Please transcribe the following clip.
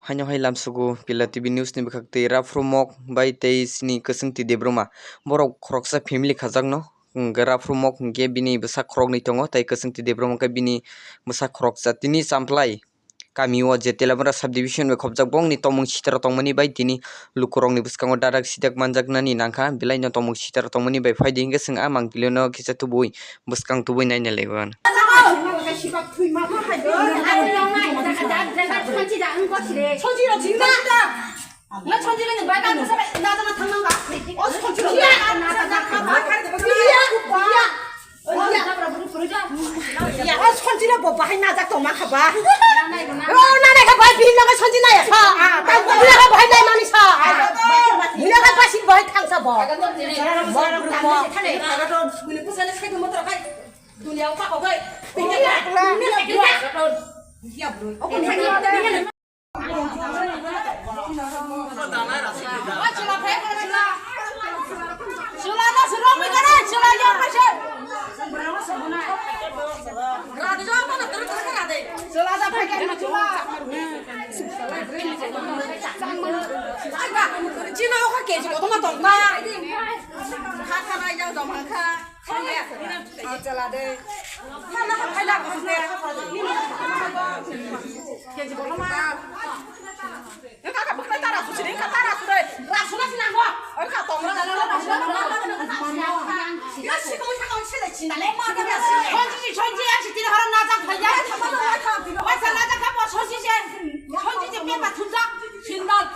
Hanyo hai lamsugo pila TV news ni bakakte rafrumok bai teis ni kesengti debroma borok khoroksa family khajak no rafrumok ge bini bwsak khorok ni tongo tai kesengti debroma ke bini bwsak khoroksa tini samplai kami o je telabra subdivision be khobjak bong ni tomung sitara tongmani bai tini lukurong ni bwskango dadak sidak manjaknani nangkha belai no tomung sitara tongmani bai faidi hingke sing amang pilono kisa tubui bwskang tubui naina leban 천지로 진다. 나 천지는 말도 안 되는 나잖아 당나가. 어서 천지로. 야. 야, 천지를 뭐 봐. 나자 또 막 봐. 나내가 봐. 빌려가 천지나야 사. 나 빌려가 봐. 내 많이 사. 빌려가 봐시 뭐 탕사 봐. 뭐라고 타네. 나도 우리 부산에 살도 못 들어가. 두니야 오빠 거기. 야, 뭐. 천지지 빼봐 tun자 진다